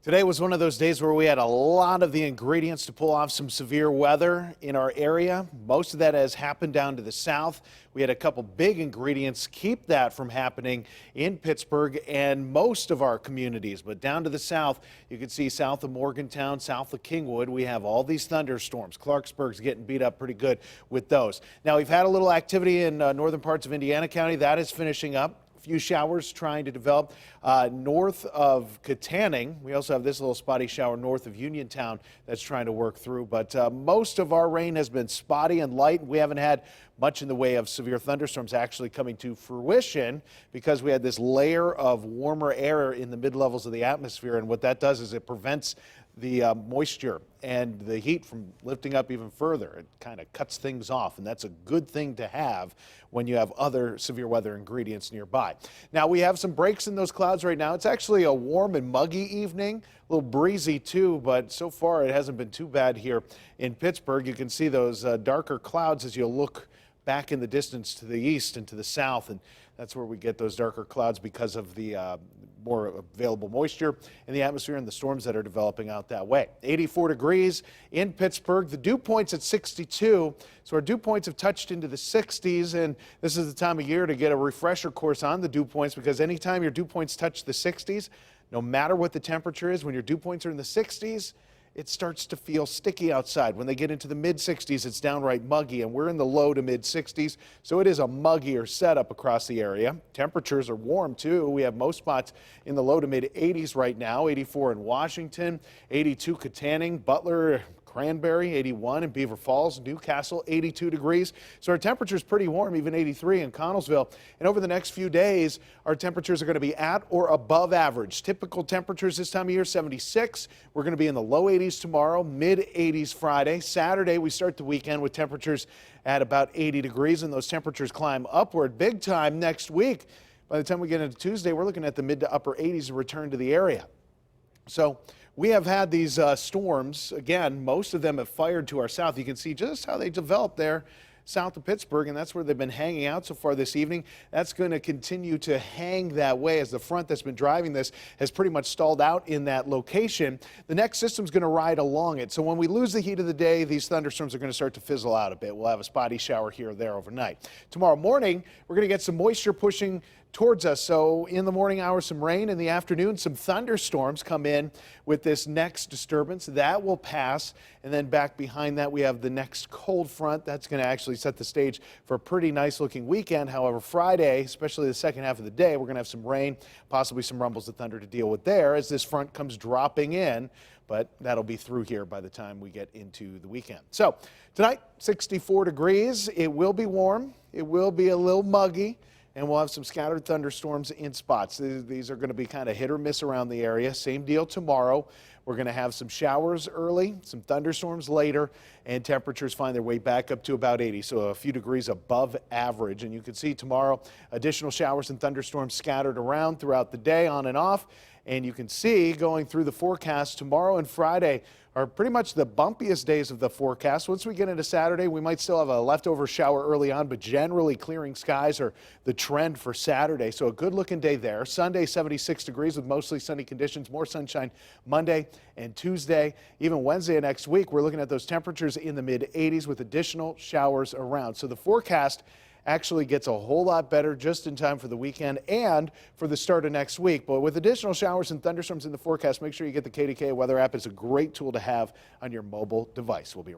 Today was one of those days where we had a lot of the ingredients to pull off some severe weather in our area. Most of that has happened down to the south. We had a couple big ingredients keep that from happening in Pittsburgh and most of our communities. But down to the south, you can see south of Morgantown, south of Kingwood, we have all these thunderstorms. Clarksburg's getting beat up pretty good with those. Now, we've had a little activity in northern parts of Indiana County. That is finishing up. Few showers trying to develop north of Katanning. We also have this little spotty shower north of Uniontown that's trying to work through. But most of our rain has been spotty and light. We haven't had much in the way of severe thunderstorms actually coming to fruition because we had this layer of warmer air in the mid-levels of the atmosphere. And what that does is it prevents the moisture and the heat from lifting up even further. It kind of cuts things off, and that's a good thing to have when you have other severe weather ingredients nearby. Now, we have some breaks in those clouds right now. It's actually a warm and muggy evening, a little breezy too, but so far it hasn't been too bad here in Pittsburgh. You can see those darker clouds as you look back in the distance to the east and to the south, and that's where we get those darker clouds because of the more available moisture in the atmosphere and the storms that are developing out that way. 84 degrees in Pittsburgh. The dew point's at 62, so our dew points have touched into the 60s, and this is the time of year to get a refresher course on the dew points because anytime your dew points touch the 60s, no matter what the temperature is, when your dew points are in the 60s, it starts to feel sticky outside. When they get into the mid-60s, it's downright muggy, and we're in the low to mid-60s, so it is a muggier setup across the area. Temperatures are warm, too. We have most spots in the low to mid-80s right now, 84 in Washington, 82 Katanning, Butler, Cranberry, 81 in Beaver Falls, Newcastle, 82 degrees. So our temperature is pretty warm, even 83 in Connellsville. And over the next few days, our temperatures are going to be at or above average. Typical temperatures this time of year, 76. We're going to be in the low 80s tomorrow, mid 80s Friday. Saturday, we start the weekend with temperatures at about 80 degrees, and those temperatures climb upward big time next week. By the time we get into Tuesday, we're looking at the mid to upper 80s and return to the area. So we have had these storms. Again, most of them have fired to our south. You can see just how they developed there south of Pittsburgh, and that's where they've been hanging out so far this evening. That's going to continue to hang that way as the front that's been driving this has pretty much stalled out in that location. The next system's going to ride along it. So when we lose the heat of the day, these thunderstorms are going to start to fizzle out a bit. We'll have a spotty shower here or there overnight. Tomorrow morning, we're going to get some moisture pushing towards us. So in the morning hours, some rain. In the afternoon, some thunderstorms come in with this next disturbance. That will pass. And then back behind that, we have the next cold front. That's going to actually set the stage for a pretty nice looking weekend. However, Friday, especially the second half of the day, we're going to have some rain, possibly some rumbles of thunder to deal with there as this front comes dropping in. But that'll be through here by the time we get into the weekend. So tonight, 64 degrees. It will be warm. It will be a little muggy. And we'll have some scattered thunderstorms in spots. These are going to be kind of hit or miss around the area. Same deal tomorrow. We're going to have some showers early, some thunderstorms later, and temperatures find their way back up to about 80, so a few degrees above average. And you can see tomorrow additional showers and thunderstorms scattered around throughout the day, on and off. And you can see going through the forecast, tomorrow and Friday are pretty much the bumpiest days of the forecast. Once we get into Saturday, we might still have a leftover shower early on, but generally clearing skies are the trend for Saturday. So a good looking day there. Sunday, 76 degrees with mostly sunny conditions, more sunshine Monday and Tuesday. Even Wednesday of next week, we're looking at those temperatures in the mid 80s with additional showers around. So the forecast actually gets a whole lot better just in time for the weekend and for the start of next week. But with additional showers and thunderstorms in the forecast, make sure you get the KDKA weather app. It's a great tool to have on your mobile device. We'll be right back.